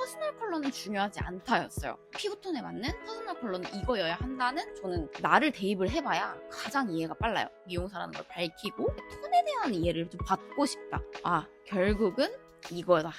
퍼스널 컬러는 중요하지 않다였어요. 피부톤에 맞는 퍼스널 컬러는 이거여야 한다는, 저는 나를 대입을 해봐야 가장 이해가 빨라요. 미용사라는 걸 밝히고 톤에 대한 이해를 좀 받고 싶다. 아, 결국은 이거다.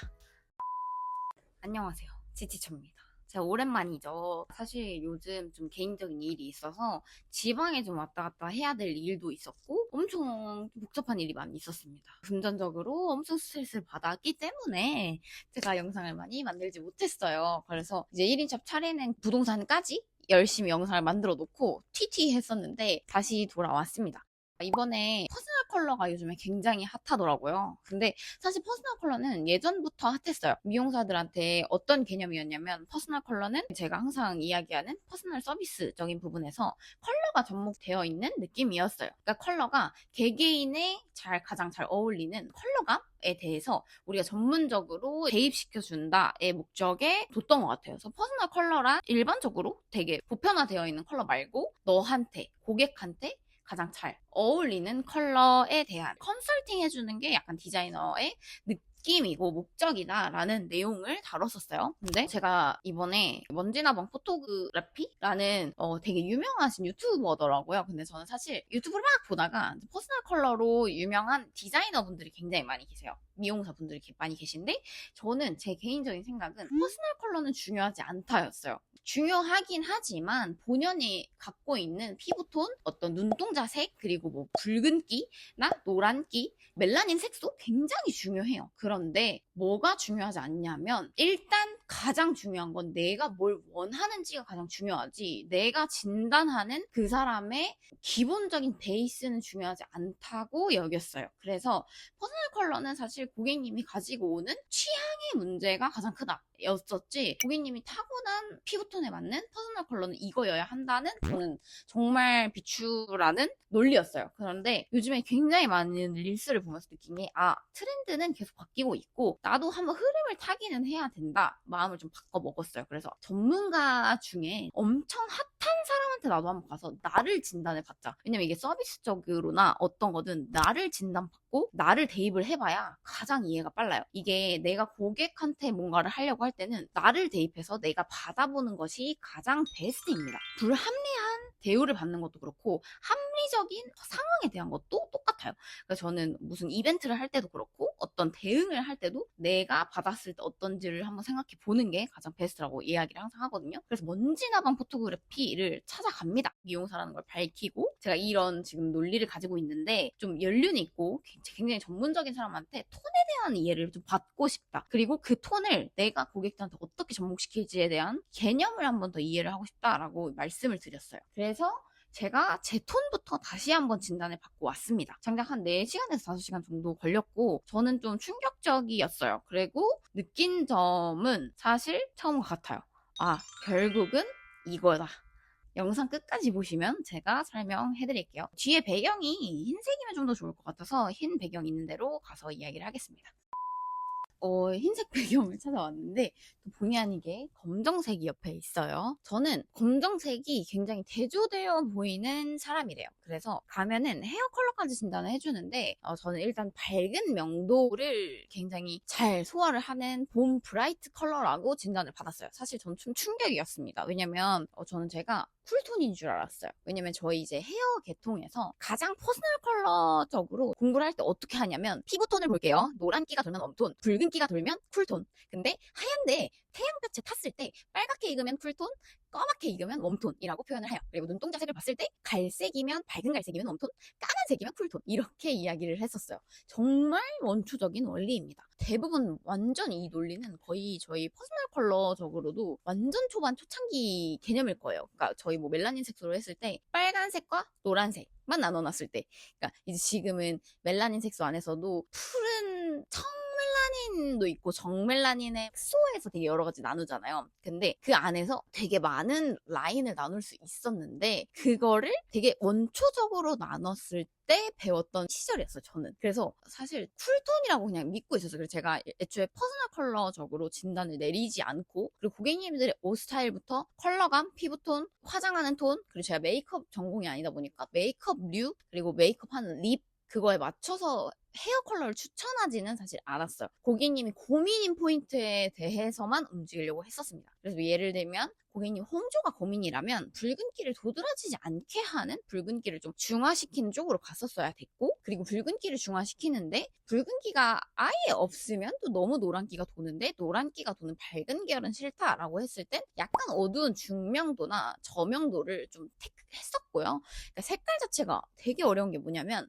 안녕하세요, 지치초입니다. 제가 오랜만이죠. 사실 요즘 좀 개인적인 일이 있어서 지방에 좀 왔다 갔다 해야 될 일도 있었고 엄청 복잡한 일이 많이 있었습니다. 금전적으로 엄청 스트레스를 받았기 때문에 제가 영상을 많이 만들지 못했어요. 그래서 이제 1인샵 차리는 부동산까지 열심히 영상을 만들어 놓고 TT 했었는데 다시 돌아왔습니다. 이번에 퍼스널 컬러가 요즘에 굉장히 핫하더라고요. 근데 사실 퍼스널 컬러는 예전부터 핫했어요. 미용사들한테 어떤 개념이었냐면, 퍼스널 컬러는 제가 항상 이야기하는 퍼스널 서비스적인 부분에서 컬러가 접목되어 있는 느낌이었어요. 그러니까 컬러가 개개인의 가장 잘 어울리는 컬러감에 대해서 우리가 전문적으로 대입시켜준다의 목적에 뒀던 것 같아요. 그래서 퍼스널 컬러란 일반적으로 되게 보편화되어 있는 컬러 말고 너한테, 고객한테 가장 잘 어울리는 컬러에 대한 컨설팅 해주는 게 약간 디자이너의 느낌이고 목적이다라는 내용을 다뤘었어요. 근데 제가 이번에 먼지나방 포토그래피라는 되게 유명하신 유튜버더라고요. 근데 저는 사실 유튜브를 막 보다가 퍼스널 컬러로 유명한 디자이너분들이 굉장히 많이 계세요. 미용사분들이 많이 계신데, 저는 제 개인적인 생각은 퍼스널 컬러는 중요하지 않다였어요. 중요하긴 하지만 본연이 갖고 있는 피부톤, 어떤 눈동자색, 그리고 뭐 붉은기나 노란기, 멜라닌 색소 굉장히 중요해요. 그런데 뭐가 중요하지 않냐면, 일단 가장 중요한 건 내가 뭘 원하는지가 가장 중요하지, 내가 진단하는 그 사람의 기본적인 베이스는 중요하지 않다고 여겼어요. 그래서 퍼스널 컬러는 사실 고객님이 가지고 오는 취향의 문제가 가장 크다 였었지, 고객님이 타고난 피부톤에 맞는 퍼스널 컬러는 이거여야 한다는, 저는 정말 비추라는 논리였어요. 그런데 요즘에 굉장히 많은 릴스를 보면서 느낀 게, 트렌드는 계속 바뀌고 있고 나도 한번 흐름을 타기는 해야 된다, 마음을 좀 바꿔 먹었어요. 그래서 전문가 중에 엄청 핫한 사람한테 나도 한번 가서 나를 진단을 받자. 왜냐면 이게 서비스적으로나 어떤 거든 나를 진단받고 나를 대입을 해봐야 가장 이해가 빨라요. 이게 내가 고객한테 뭔가를 하려고 할 때는 나를 대입해서 내가 받아보는 것이 가장 베스트입니다. 불합리한 대우를 받는 것도 그렇고 합리적인 상황에 대한 것도 똑같아요. 그래서 저는 무슨 이벤트를 할 때도 그렇고 어떤 대응을 할 때도 내가 받았을 때 어떤지를 한번 생각해 보는 게 가장 베스트라고 이야기를 항상 하거든요. 그래서 먼지나방 포토그래피를 찾아갑니다. 미용사라는 걸 밝히고 제가 이런 지금 논리를 가지고 있는데 좀 연륜이 있고 굉장히 전문적인 사람한테 톤에 대한 이해를 좀 받고 싶다. 그리고 그 톤을 내가 고객들한테 어떻게 접목시킬지에 대한 개념을 한번 더 이해를 하고 싶다라고 말씀을 드렸어요. 그래서 제가 제 톤부터 다시 한번 진단을 받고 왔습니다. 장작 한 4시간에서 5시간 정도 걸렸고 저는 좀 충격적이었어요. 그리고 느낀 점은 사실 처음과 같아요. 결국은 이거다. 영상 끝까지 보시면 제가 설명해 드릴게요. 뒤에 배경이 흰색이면 좀 더 좋을 것 같아서 흰 배경 있는 대로 가서 이야기를 하겠습니다. 흰색 배경을 찾아왔는데 또 본의 아니게 검정색이 옆에 있어요. 저는 검정색이 굉장히 대조되어 보이는 사람이래요. 그래서 가면은 헤어 컬러까지 진단을 해주는데 저는 일단 밝은 명도를 굉장히 잘 소화를 하는 봄 브라이트 컬러라고 진단을 받았어요. 사실 전 좀 충격이었습니다. 왜냐면 저는 제가 쿨톤인 줄 알았어요. 왜냐면 저희 이제 헤어 계통에서 가장 퍼스널 컬러적으로 공부를 할 때 어떻게 하냐면, 피부톤을 볼게요. 노란기가 돌면 웜톤, 붉은기가 돌면 쿨톤. 근데 하얀데 태양볕에 탔을 때 빨갛게 익으면 쿨톤, 까맣게 익으면 웜톤이라고 표현을 해요. 그리고 눈동자색을 봤을 때 갈색이면, 밝은 갈색이면 웜톤, 까만색이면 쿨톤, 이렇게 이야기를 했었어요. 정말 원초적인 원리입니다. 대부분 완전 이 논리는 거의 저희 퍼스널 컬러적으로도 완전 초반 초창기 개념일 거예요. 그러니까 저희 뭐 멜라닌 색소로 했을 때 빨간색과 노란색만 나눠놨을 때, 그러니까 이제 지금은 멜라닌 색소 안에서도 푸른 청멜라닌도 있고 정멜라닌의 색소에서 되게 여러 가지 나누잖아요. 근데 그 안에서 되게 많은 라인을 나눌 수 있었는데 그거를 되게 원초적으로 나눴을 때 배웠던 시절이었어요, 저는. 그래서 사실 쿨톤이라고 그냥 믿고 있었어요. 그래서 제가 애초에 퍼스널 컬러적으로 진단을 내리지 않고, 그리고 고객님들의 옷 스타일부터 컬러감, 피부톤, 화장하는 톤, 그리고 제가 메이크업 전공이 아니다 보니까 메이크업류, 그리고 메이크업하는 립, 그거에 맞춰서 헤어 컬러를 추천하지는 사실 않았어요. 고객님이 고민인 포인트에 대해서만 움직이려고 했었습니다. 그래서 예를 들면 고객님 홍조가 고민이라면 붉은기를 도드라지지 않게 하는 붉은기를 좀 중화시키는 쪽으로 갔었어야 됐고, 그리고 붉은기를 중화시키는데 붉은기가 아예 없으면 또 너무 노란기가 도는데 노란기가 도는 밝은 계열은 싫다라고 했을 땐 약간 어두운 중명도나 저명도를 좀 택했었고요. 그러니까 색깔 자체가 되게 어려운 게 뭐냐면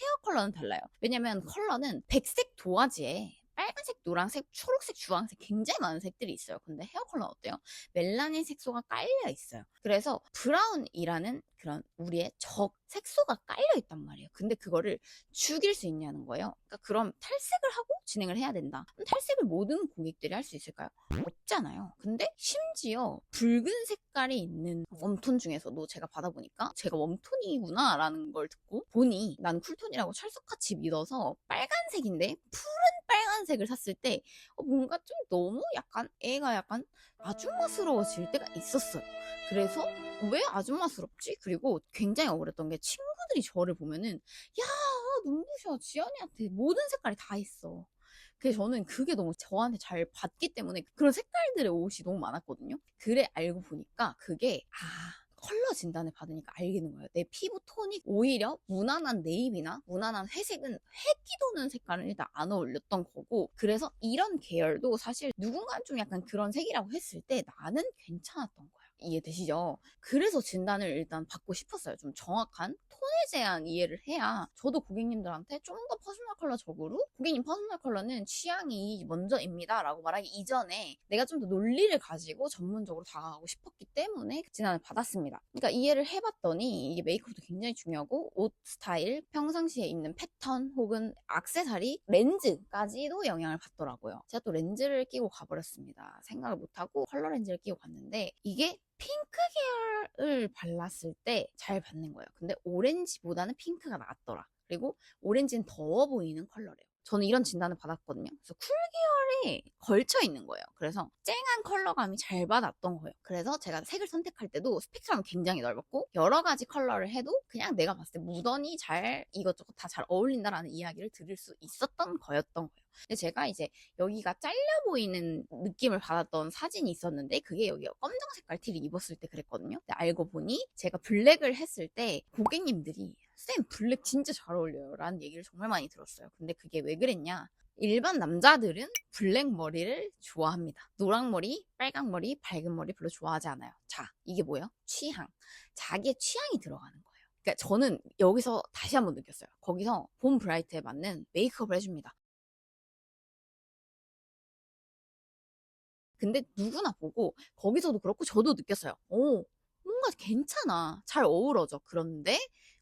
헤어 컬러는 달라요. 왜냐면 컬러는 백색 도화지에 빨간색, 노란색, 초록색, 주황색 굉장히 많은 색들이 있어요. 근데 헤어 컬러는 어때요? 멜라닌 색소가 깔려 있어요. 그래서 브라운이라는 그런 우리의 적 색소가 깔려 있단 말이에요. 근데 그거를 죽일 수 있냐는 거예요. 그러니까 그럼 탈색을 하고 진행을 해야 된다. 그럼 탈색을 모든 고객들이 할 수 있을까요? 없잖아요. 근데 심지어 붉은 색깔이 있는 웜톤 중에서도 제가 받아보니까 제가 웜톤이구나 라는 걸 듣고 보니 난 쿨톤이라고 철석같이 믿어서 빨간색인데 푸른 빨간색을 샀을 때 뭔가 좀 너무 약간 애가 약간 아줌마스러워질 때가 있었어요. 그래서 왜 아줌마스럽지? 그리고 굉장히 억울했던 게 친구들이 저를 보면은 야 눈부셔 지연이한테 모든 색깔이 다 있어. 그래서 저는 그게 너무 저한테 잘 받기 때문에 그런 색깔들의 옷이 너무 많았거든요. 그래 알고 보니까 그게 컬러 진단을 받으니까 알겠는 거예요. 내 피부 톤이 오히려 무난한 네이비나 무난한 회색은 햇기 도는 색깔은 일단 안 어울렸던 거고, 그래서 이런 계열도 사실 누군가는 좀 약간 그런 색이라고 했을 때 나는 괜찮았던 거예요. 이해되시죠? 그래서 진단을 일단 받고 싶었어요. 좀 정확한 톤에 대한 이해를 해야 저도 고객님들한테 좀 더 퍼스널 컬러적으로 고객님 퍼스널 컬러는 취향이 먼저입니다 라고 말하기 이전에 내가 좀 더 논리를 가지고 전문적으로 다가가고 싶었기 때문에 진단을 받았습니다. 그러니까 이해를 해봤더니 이게 메이크업도 굉장히 중요하고 옷 스타일, 평상시에 입는 패턴 혹은 액세서리, 렌즈까지도 영향을 받더라고요. 제가 또 렌즈를 끼고 가버렸습니다. 생각을 못하고 컬러 렌즈를 끼고 갔는데 이게 핑크 계열을 발랐을 때 잘 받는 거예요. 근데 오렌지보다는 핑크가 낫더라. 그리고 오렌지는 더워 보이는 컬러래요. 저는 이런 진단을 받았거든요. 그래서 쿨 계열에 걸쳐 있는 거예요. 그래서 쨍한 컬러감이 잘 받았던 거예요. 그래서 제가 색을 선택할 때도 스펙트럼이 굉장히 넓었고 여러 가지 컬러를 해도 그냥 내가 봤을 때 무던히 잘 이것저것 다 잘 어울린다라는 이야기를 들을 수 있었던 거였던 거예요. 근데 제가 이제 여기가 잘려 보이는 느낌을 받았던 사진이 있었는데 그게 여기 검정 색깔 티를 입었을 때 그랬거든요. 근데 알고 보니 제가 블랙을 했을 때 고객님들이 쌤 블랙 진짜 잘 어울려요 라는 얘기를 정말 많이 들었어요. 근데 그게 왜 그랬냐, 일반 남자들은 블랙 머리를 좋아합니다. 노랑 머리, 빨강 머리, 밝은 머리 별로 좋아하지 않아요. 자, 이게 뭐예요? 취향. 자기의 취향이 들어가는 거예요. 그러니까 저는 여기서 다시 한번 느꼈어요. 거기서 봄 브라이트에 맞는 메이크업을 해줍니다. 근데 누구나 보고 거기서도 그렇고 저도 느꼈어요. 뭔가 괜찮아. 잘 어우러져. 그런데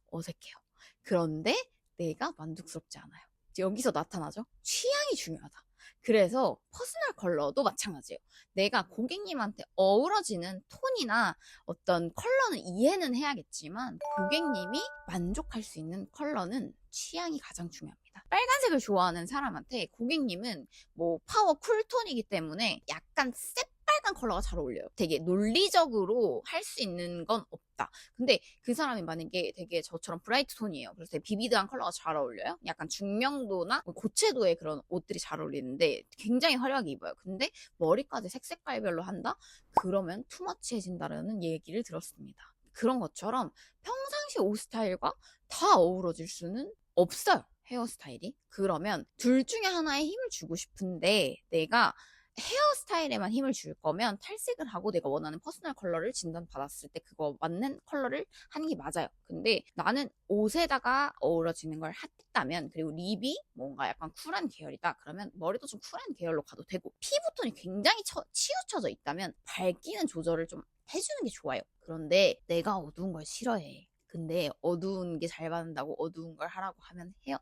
어색해요. 그런데 내가 만족스럽지 않아요. 여기서 나타나죠? 취향이 중요하다. 그래서 퍼스널 컬러도 마찬가지예요. 내가 고객님한테 어우러지는 톤이나 어떤 컬러는 이해는 해야겠지만 고객님이 만족할 수 있는 컬러는 취향이 가장 중요합니다. 빨간색을 좋아하는 사람한테 고객님은 뭐 파워 쿨톤이기 때문에 약간 새빨간 컬러가 잘 어울려요. 되게 논리적으로 할 수 있는 건 없다. 근데 그 사람이 만약에 되게 저처럼 브라이트 톤이에요. 그래서 되게 비비드한 컬러가 잘 어울려요. 약간 중명도나 고채도의 그런 옷들이 잘 어울리는데 굉장히 화려하게 입어요. 근데 머리까지 색깔별로 한다? 그러면 투머치해진다는 얘기를 들었습니다. 그런 것처럼 평상시 옷 스타일과 다 어우러질 수는 없어요. 헤어스타일이. 그러면 둘 중에 하나에 힘을 주고 싶은데 내가 헤어스타일에만 힘을 줄 거면 탈색을 하고 내가 원하는 퍼스널 컬러를 진단받았을 때 그거 맞는 컬러를 하는 게 맞아요. 근데 나는 옷에다가 어우러지는 걸 했다면, 그리고 립이 뭔가 약간 쿨한 계열이다 그러면 머리도 좀 쿨한 계열로 가도 되고, 피부톤이 굉장히 치우쳐져 있다면 밝기는 조절을 좀 해주는 게 좋아요. 그런데 내가 어두운 걸 싫어해. 근데 어두운 게 잘 받는다고 어두운 걸 하라고 하면 해요?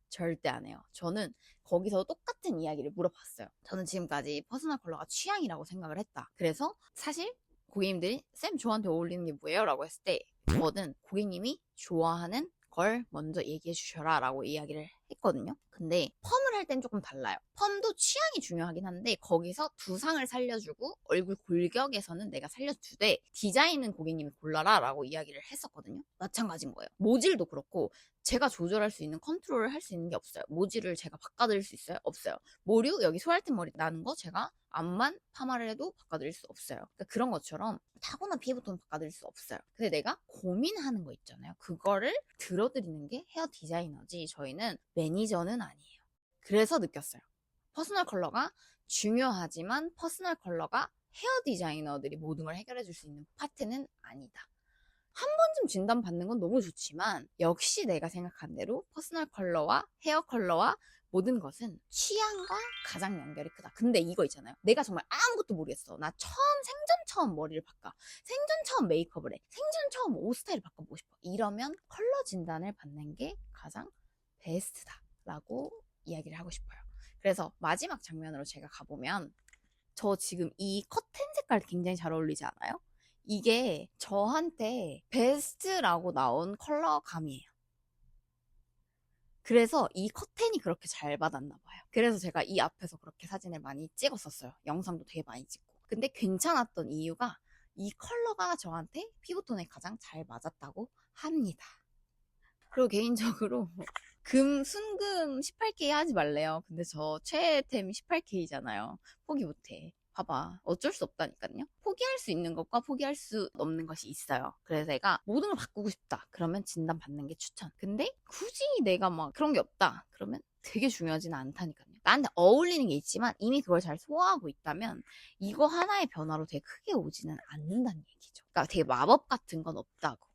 절대 안 해요. 저는 거기서 똑같은 이야기를 물어봤어요. 저는 지금까지 퍼스널 컬러가 취향이라고 생각을 했다. 그래서 사실 고객님들이 쌤 저한테 어울리는 게 뭐예요? 라고 했을 때 저는 고객님이 좋아하는 걸 먼저 얘기해 주셔라 라고 이야기를 했거든요. 근데 펌을 할 땐 조금 달라요. 펌도 취향이 중요하긴 한데 거기서 두상을 살려주고 얼굴 골격에서는 내가 살려주되 디자인은 고객님이 골라라 라고 이야기를 했었거든요. 마찬가지인 거예요. 모질도 그렇고 제가 조절할 수 있는 컨트롤을 할 수 있는 게 없어요. 모질을 제가 바꿔드릴 수 있어요? 없어요. 모류 여기 소알팀 머리 나는 거 제가 앞만 파마를 해도 바꿔드릴 수 없어요. 그러니까 그런 것처럼 타고난 피부톤 바꿔드릴 수 없어요. 근데 내가 고민하는 거 있잖아요. 그거를 들어드리는 게 헤어 디자이너지 저희는 매니저는 아니에요. 그래서 느꼈어요. 퍼스널 컬러가 중요하지만 퍼스널 컬러가 헤어 디자이너들이 모든 걸 해결해 줄 수 있는 파트는 아니다. 한 번쯤 진단 받는 건 너무 좋지만 역시 내가 생각한 대로 퍼스널 컬러와 헤어 컬러와 모든 것은 취향과 가장 연결이 크다. 근데 이거 있잖아요. 내가 정말 아무것도 모르겠어. 나 생전 처음 머리를 바꿔. 생전 처음 메이크업을 해. 생전 처음 옷 스타일을 바꿔보고 싶어. 이러면 컬러 진단을 받는 게 가장 베스트다라고 이야기를 하고 싶어요. 그래서 마지막 장면으로 제가 가보면 저 지금 이 커튼 색깔 굉장히 잘 어울리지 않아요? 이게 저한테 베스트라고 나온 컬러감이에요. 그래서 이 커튼이 그렇게 잘 받았나 봐요. 그래서 제가 이 앞에서 그렇게 사진을 많이 찍었었어요. 영상도 되게 많이 찍고. 근데 괜찮았던 이유가 이 컬러가 저한테 피부톤에 가장 잘 맞았다고 합니다. 그리고 개인적으로 순금 18K 하지 말래요. 근데 저 최애템 18K잖아요. 포기 못해. 봐봐. 어쩔 수 없다니까요. 포기할 수 있는 것과 포기할 수 없는 것이 있어요. 그래서 내가 모든 걸 바꾸고 싶다. 그러면 진단 받는 게 추천. 근데 굳이 내가 막 그런 게 없다. 그러면 되게 중요하지는 않다니까요. 나한테 어울리는 게 있지만 이미 그걸 잘 소화하고 있다면 이거 하나의 변화로 되게 크게 오지는 않는다는 얘기죠. 그러니까 되게 마법 같은 건 없다고.